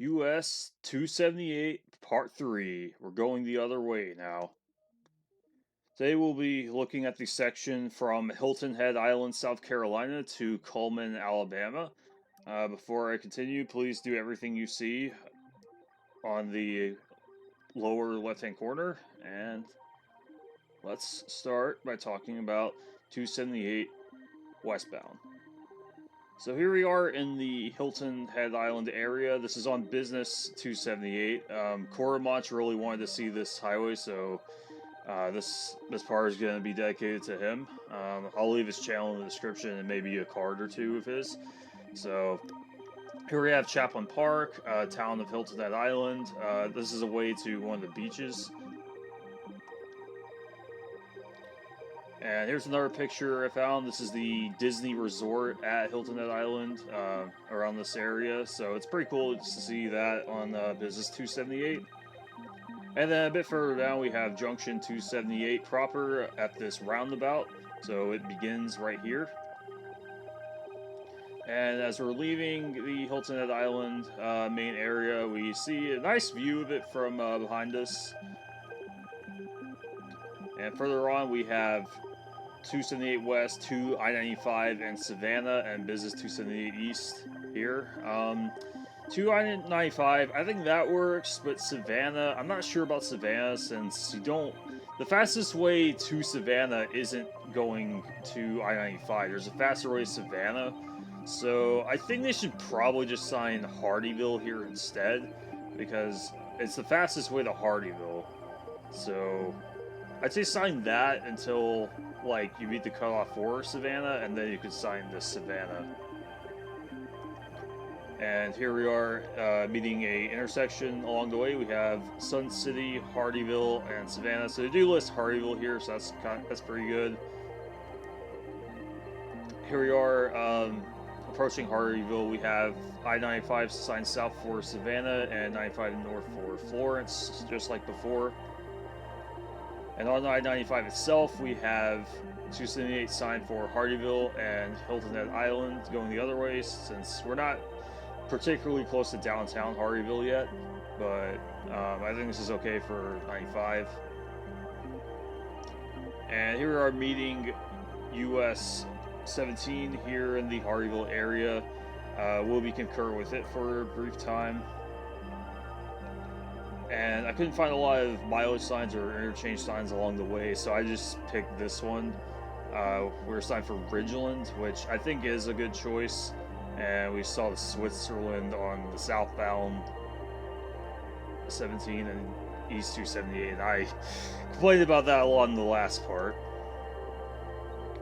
US 278 Part 3. We're going the other way now. Today we'll be looking at the section from Hilton Head Island, South Carolina to Cullman, Alabama. Before I continue, please do everything you see on the lower left-hand corner. And let's start by talking about 278 westbound. So here we are in the Hilton Head Island area. This is on Business 278. Coramont really wanted to see this highway, so this part is going to be dedicated to him. I'll leave his channel in the description and maybe a card or two of his. So here we have Chaplin Park, town of Hilton Head Island. This is a way to one of the beaches. And here's another picture I found. This is the Disney Resort at Hilton Head Island, around this area. So it's pretty cool to see that on Business 278. And then a bit further down, we have Junction 278 proper at this roundabout. So it begins right here. And as we're leaving the Hilton Head Island main area, we see a nice view of it from behind us. And further on, we have 278 West to I-95 and Savannah and Business 278 East here. To I-95, I think that works, but Savannah, I'm not sure about Savannah since the fastest way to Savannah isn't going to I-95. There's a faster way to Savannah. So I think they should probably just sign Hardeeville here instead because it's the fastest way to Hardeeville. So I'd say sign that until, like, you meet the cutoff for Savannah, and then you could sign this Savannah. And here we are meeting a intersection along the way. We have Sun City, Hardeeville, and Savannah. So they do list Hardeeville here, so that's pretty good. Here we are approaching Hardeeville. We have I-95 signed south for Savannah and 95 north for Florence, just like before. And on I-95 itself, we have 278 signed for Hardeeville and Hilton Head Island going the other way, since we're not particularly close to downtown Hardeeville yet, but I think this is okay for 95. And here we are meeting US 17 here in the Hardeeville area. We'll be concurrent with it for a brief time. And I couldn't find a lot of mileage signs or interchange signs along the way, so I just picked this one. We're signed for Ridgeland, which I think is a good choice. And we saw the Switzerland on the southbound 17 and East 278. And I complained about that a lot in the last part.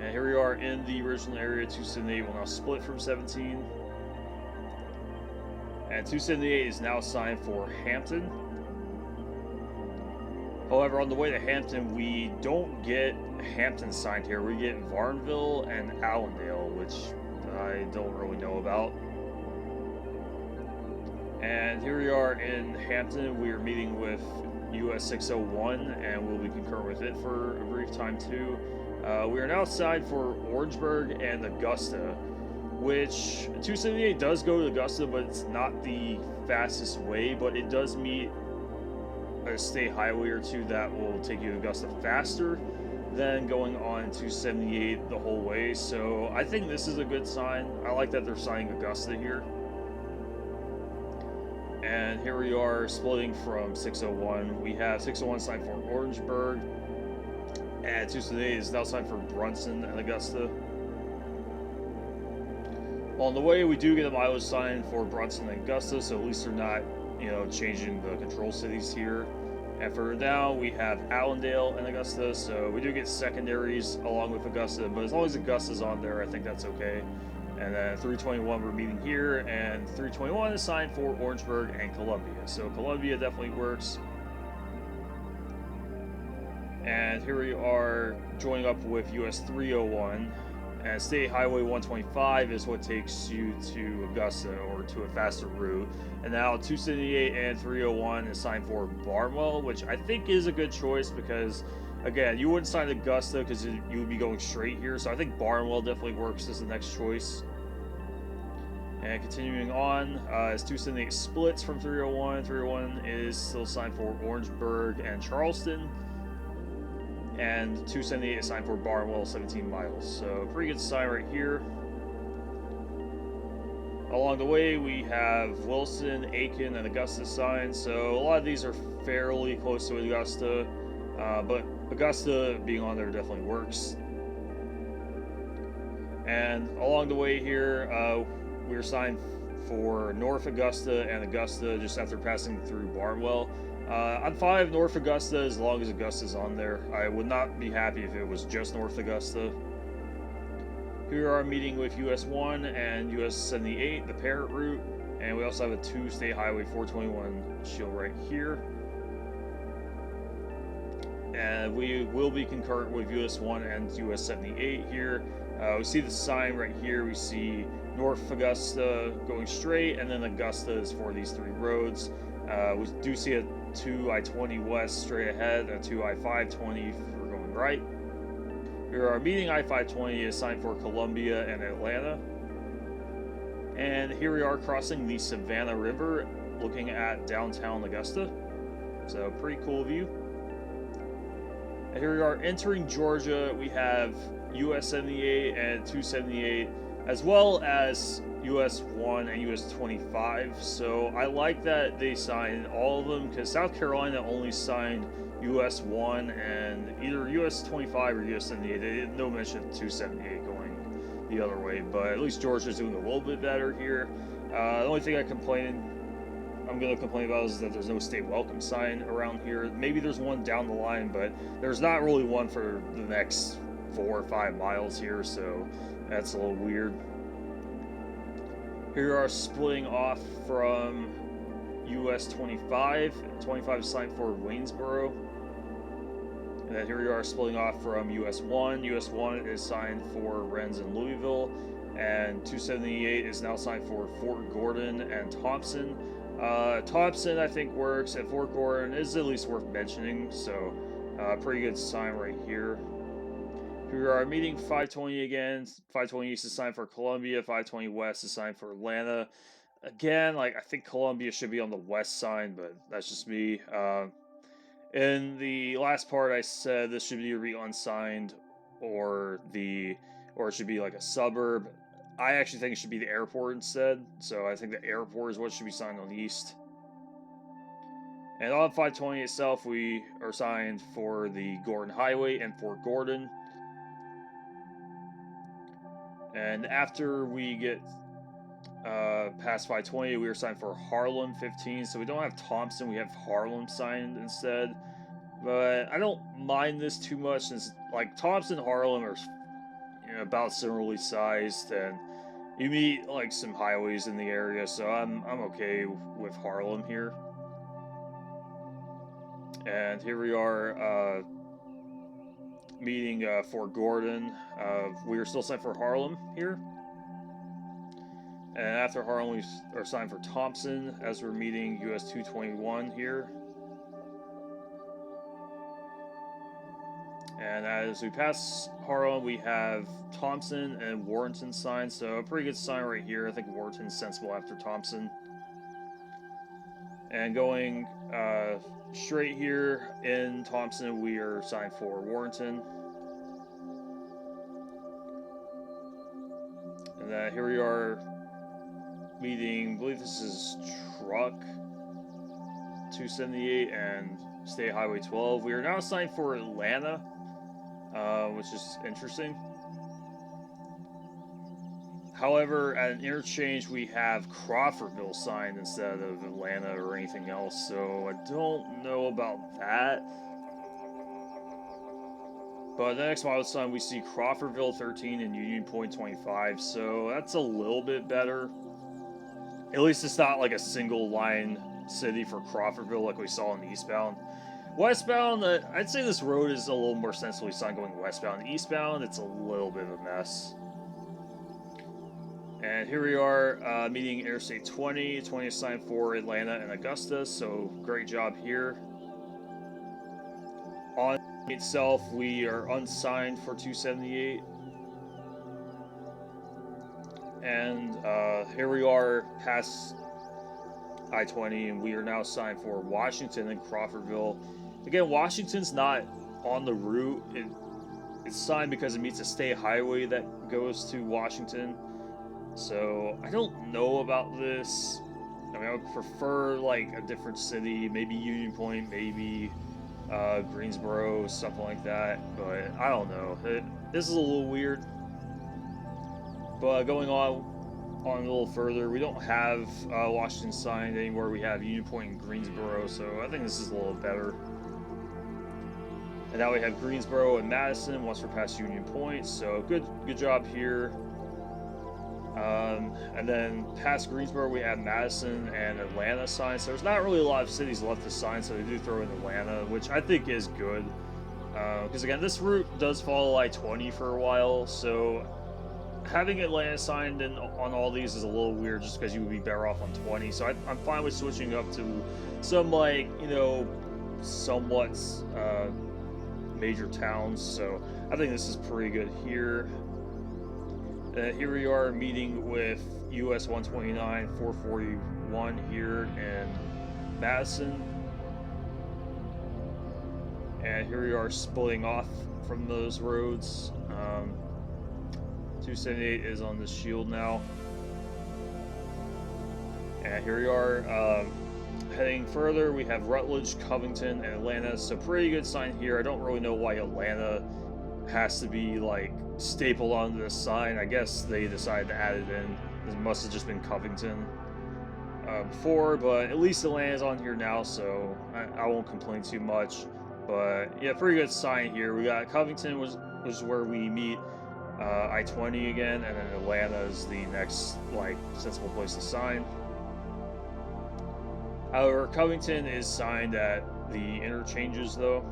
And here we are in the original area. 278 will now split from 17. And 278 is now signed for Hampton. However, on the way to Hampton, we don't get Hampton signed here. We get Varnville and Allendale, which I don't really know about. And here we are in Hampton. We are meeting with US 601, and we'll be concurrent with it for a brief time too. We are now signed for Orangeburg and Augusta, which 278 does go to Augusta, but it's not the fastest way, but it does meet a state highway or two that will take you to Augusta faster than going on 278 the whole way. So I think this is a good sign. I like that they're signing Augusta here. And here we are splitting from 601. We have 601 signed for Orangeburg, and 278 is now signed for Brunson and Augusta. On the way, we do get a mileage sign for Brunson and Augusta, so at least they're not, changing the control cities here. And further down, we have Allendale and Augusta, so we do get secondaries along with Augusta, but as long as Augusta's on there, I think that's okay. And then 321 we're meeting here, and 321 is signed for Orangeburg and Columbia, so Columbia definitely works. And here we are joining up with US 301. And State Highway 125 is what takes you to Augusta or to a faster route. And now 278 and 301 is signed for Barnwell, which I think is a good choice because, again, you wouldn't sign Augusta because you would be going straight here. So I think Barnwell definitely works as the next choice. And continuing on, as 278 splits from 301. 301 is still signed for Orangeburg and Charleston. And 278 is signed for Barnwell, 17 miles. So pretty good sign right here. Along the way, we have Wilson, Aiken, and Augusta signs. So a lot of these are fairly close to Augusta, but Augusta being on there definitely works. And along the way here, we're signed for North Augusta and Augusta just after passing through Barnwell. I'm fine with North Augusta as long as Augusta's on there. I would not be happy if it was just North Augusta. Here are meeting with US 1 and US 78, the parent route, and we also have a 2 State Highway 421 shield right here. And we will be concurrent with US 1 and US 78 here. We see the sign right here. We see North Augusta going straight, and then Augusta is for these 3 roads. We do see a 2 I-20 west straight ahead, and a 2 I-520 for going right. Here our meeting I-520 is signed for Columbia and Atlanta. And here we are crossing the Savannah River, looking at downtown Augusta. So pretty cool view. And here we are entering Georgia. We have US 78 and 278, as well as US 1 and US 25. So I like that they signed all of them, because South Carolina only signed US 1 and either US 25 or US 78. They did no mention of 278 going the other way, but at least Georgia's doing a little bit better here. The only thing I'm going to complain about is that there's no state welcome sign around here. Maybe there's one down the line, but there's not really one for the next 4 or 5 miles here, so that's a little weird. Here are splitting off from US 25. 25 is signed for Waynesboro. And then here we are splitting off from US 1. US 1 is signed for Rennes and Louisville. And 278 is now signed for Fort Gordon and Thompson. Thompson, I think, works, and Fort Gordon is at least worth mentioning, so pretty good sign right here. Here we are meeting 520 again. 520 East is signed for Columbia. 520 West is signed for Atlanta. Again, I think Columbia should be on the west side, but that's just me. In the last part, I said this should be unsigned, or it should be like a suburb. I actually think it should be the airport instead. So I think the airport is what should be signed on the east. And on 520 itself, we are signed for the Gordon Highway and Fort Gordon. And after we get past 520, we are signed for Harlem 15. So we don't have Thompson, we have Harlem signed instead. But I don't mind this too much, since Thompson and Harlem are about similarly sized, and you meet some highways in the area, so I'm okay with Harlem here. And here we are meeting Fort Gordon. We are still signed for Harlem here. And after Harlem, we are signed for Thompson, as we're meeting US 221 here. And as we pass Harlem, we have Thompson and Warrenton signed, so a pretty good sign right here. I think Warrenton's sensible after Thompson. And going straight here in Thompson, we are signed for Warrenton. And then here we are meeting, I believe this is Truck 278 and State Highway 12. We are now signed for Atlanta, which is interesting. However, at an interchange, we have Crawfordville signed instead of Atlanta or anything else, so I don't know about that. But the next mile sign, we see Crawfordville 13 and Union Point 25, so that's a little bit better. At least it's not like a single line city for Crawfordville like we saw in the eastbound. Westbound, I'd say this road is a little more sensibly signed going westbound. Eastbound, it's a little bit of a mess. And here we are meeting Interstate 20. 20 is signed for Atlanta and Augusta, so great job here. On itself, we are unsigned for 278. And here we are past I-20, and we are now signed for Washington and Crawfordville. Again, Washington's not on the route. It's signed because it meets a state highway that goes to Washington. So I don't know about this. I mean, I would prefer like a different city, maybe Union Point, maybe Greensboro, something like that. But I don't know. This is a little weird. But going on a little further, we don't have Washington signed anymore. We have Union Point and Greensboro, so I think this is a little better. And now we have Greensboro and Madison once we're past Union Point, so good job here. And then past Greensboro, we have Madison and Atlanta signed. So there's not really a lot of cities left to sign, so they do throw in Atlanta, which I think is good. Because again, this route does follow I-20 for a while, so having Atlanta signed on all these is a little weird just because you would be better off on 20. So I'm fine with switching up to some, like, you know, somewhat major towns. So I think this is pretty good here. Here we are meeting with US 129, 441 here in Madison. And here we are splitting off from those roads. 278 is on the shield now. And here we are heading further. We have Rutledge, Covington, and Atlanta. So pretty good sign here. I don't really know why Atlanta has to be like stapled onto this sign. I guess they decided to add it in. It must have just been Covington before, but at least Atlanta's on here now, so I won't complain too much. But yeah, pretty good sign here. We got Covington, which is where we meet I-20 again, and then Atlanta is the next like sensible place to sign. However, Covington is signed at the interchanges though.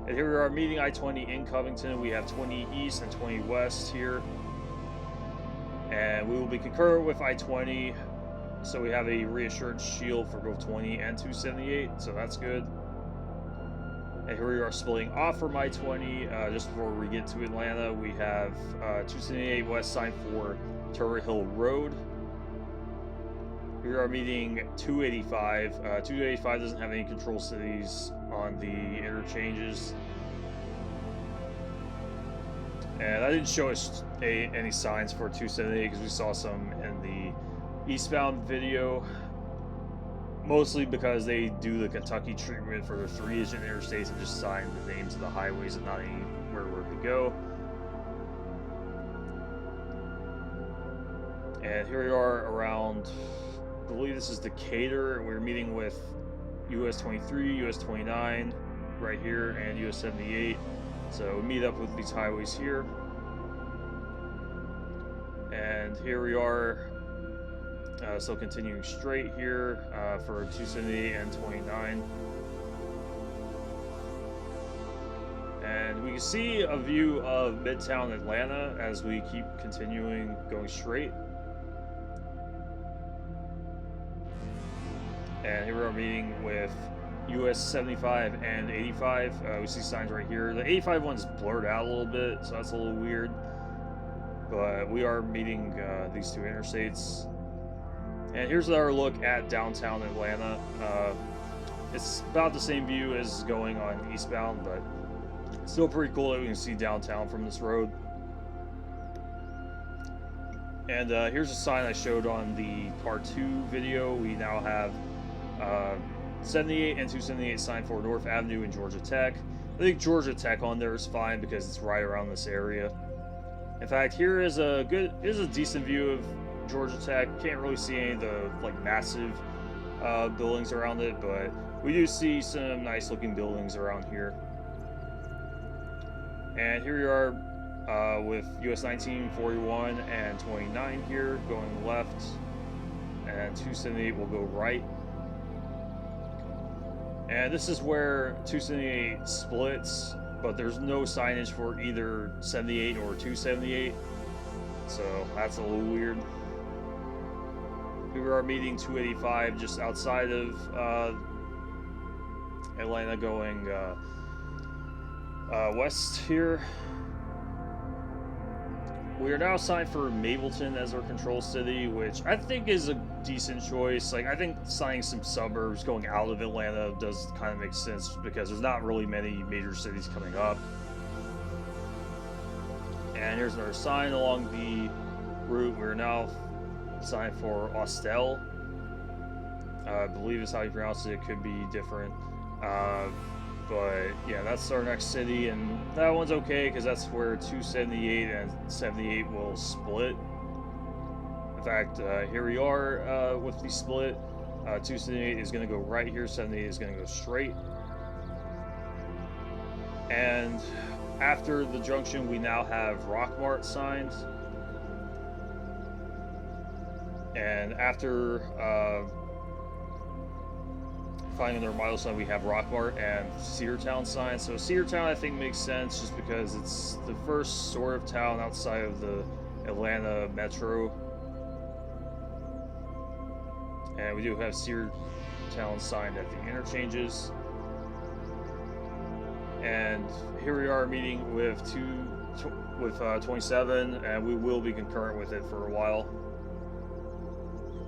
And here we are meeting I-20 in Covington. We have 20 East and 20 West here. And we will be concurrent with I-20. So we have a reassurance shield for both 20 and 278. So that's good. And here we are splitting off from I-20. Just before we get to Atlanta, we have 278 West signed for Turret Hill Road. We are meeting 285. 285 doesn't have any control cities on the interchanges. And I didn't show us any signs for 278 because we saw some in the eastbound video. Mostly because they do the Kentucky treatment for their 3-digit interstates and just sign the names of the highways and not anywhere where to go. And here we are around, I believe this is Decatur, and we're meeting with US 23, US 29 right here, and US 78. So we meet up with these highways here. And here we are, still continuing straight here for 278 and 29. And we can see a view of Midtown Atlanta as we keep continuing going straight. And here we are meeting with US 75 and 85. We see signs right here. The 85 one's blurred out a little bit, so that's a little weird. But we are meeting these two interstates. And here's our look at downtown Atlanta. It's about the same view as going on eastbound, but still pretty cool that we can see downtown from this road. And here's a sign I showed on the part 2 video. We now have 78 and 278 signed for North Avenue and Georgia Tech. I think Georgia Tech on there is fine because it's right around this area. In fact, here is a decent view of Georgia Tech. Can't really see any of the like massive buildings around it, but we do see some nice looking buildings around here. And here we are with US 19, 41, and 29 here going left, and 278 will go right. And this is where 278 splits, but there's no signage for either 78 or 278, so that's a little weird. We are meeting 285 just outside of Atlanta going west here. We are now signed for Mableton as our control city, which I think is a decent choice. Like, I think signing some suburbs going out of Atlanta does kind of make sense because there's not really many major cities coming up. And here's another sign along the route. We're now signed for Austell. I believe is how you pronounce it. It could be different. But yeah, that's our next city, and that one's okay because that's where 278 and 78 will split. In fact, here we are with the split. 278 is going to go right here, 78 is going to go straight. And after the junction, we now have Rockmart signs. And after finding another mile sign, we have Rockmart and Cedartown signs. So Cedartown, I think, makes sense just because it's the first sort of town outside of the Atlanta metro. And we do have Cedartown signed at the interchanges. And here we are meeting with 27, and we will be concurrent with it for a while.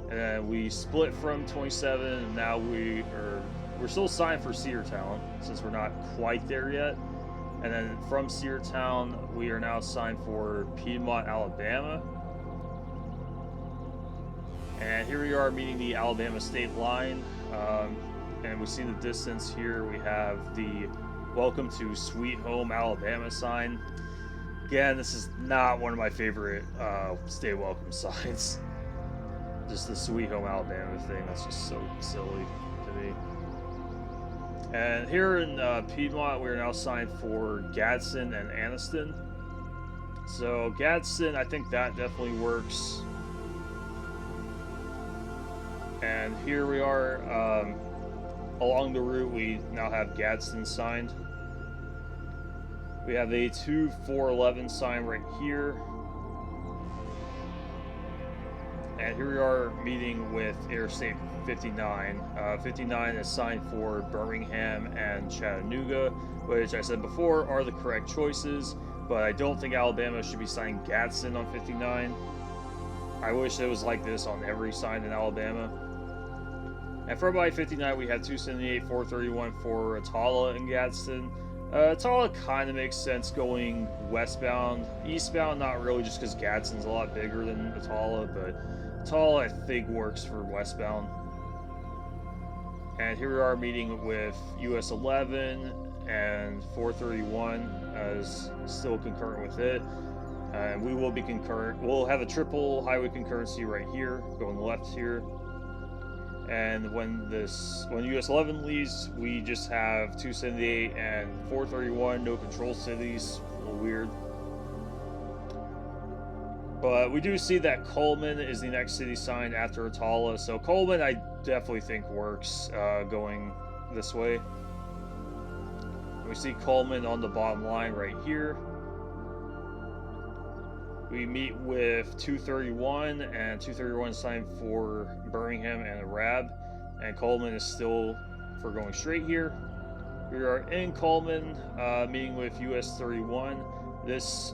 And then we split from 27, and now we're still signed for Cedartown since we're not quite there yet. And then from Cedartown, we are now signed for Piedmont, Alabama. And here we are meeting the Alabama state line. And we see in the distance here we have the Welcome to Sweet Home Alabama sign. Again, this is not one of my favorite stay welcome signs. Just the Sweet Home Alabama thing, that's just so silly to me. And here in Piedmont, we're now signed for Gadsden and Anniston. So Gadsden, I think that definitely works. And here we are along the route, we now have Gadsden signed. We have a 2411 sign right here. And here we are meeting with Interstate 59. 59 is signed for Birmingham and Chattanooga, which I said before are the correct choices, but I don't think Alabama should be signing Gadsden on 59. I wish it was like this on every sign in Alabama. And for by 59, we have 278, 431 for Atala and Gadsden. Atala kind of makes sense going westbound. Eastbound, not really, just because Gadsden's a lot bigger than Atala, but Atala, I think, works for westbound. And here we are meeting with US 11 and 431 as still concurrent with it. And we will be concurrent. We'll have a triple highway concurrency right here, going left here. And when US 11 leaves, we just have 278 and 431, no control cities. A little weird. But we do see that Cullman is the next city signed after Atala. So Cullman, I definitely think works going this way. We see Cullman on the bottom line right here. We meet with 231, and 231 signed for Birmingham and Arab, and Cullman is still for going straight here. We are in Cullman, meeting with US 31. This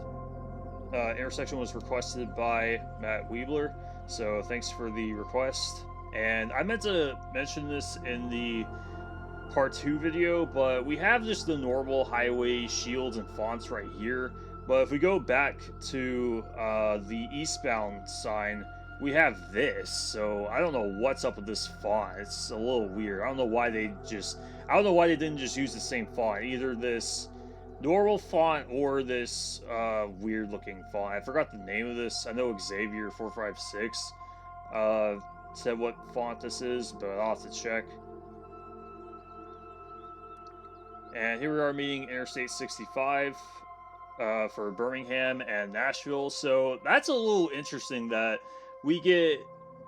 intersection was requested by Matt Weebler, so thanks for the request. And I meant to mention this in the part 2 video, but we have just the normal highway shields and fonts right here. But if we go back to the eastbound sign, we have this. So I don't know what's up with this font. It's a little weird. I don't know why they didn't just use the same font. Either this normal font or this weird looking font. I forgot the name of this. I know Xavier 456 said what font this is, but I'll have to check. And here we are meeting Interstate 65 for Birmingham and Nashville. So that's a little interesting that we get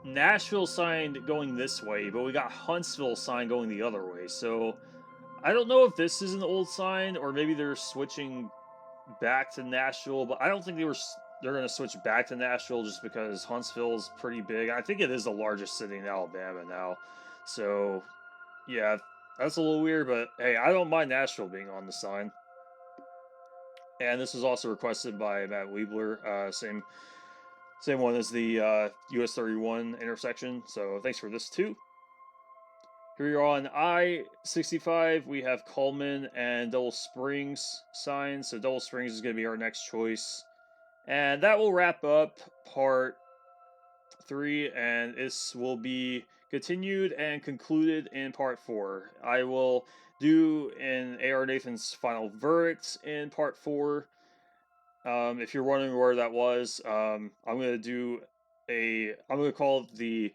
Nashville signed going this way, but we got Huntsville signed going the other way. So I don't know if this is an old sign or maybe they're switching back to Nashville, but I don't think they're going to switch back to Nashville just because Huntsville's pretty big. I think it is the largest city in Alabama now. So yeah, that's a little weird, but hey, I don't mind Nashville being on the sign. And this was also requested by Matt Weebler, same one as the US 31 intersection. So thanks for this too. Here on I-65, we have Cullman and Double Springs signs. So Double Springs is going to be our next choice. And that will wrap up part 3, and this will be continued and concluded in part 4. I will do an A.R. Nathan's final verdict in part 4. If you're wondering where that was, I'm going to call it the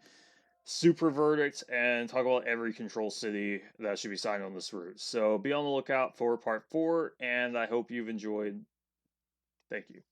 super verdict and talk about every control city that should be signed on this route. So be on the lookout for part 4, and I hope you've enjoyed. Thank you.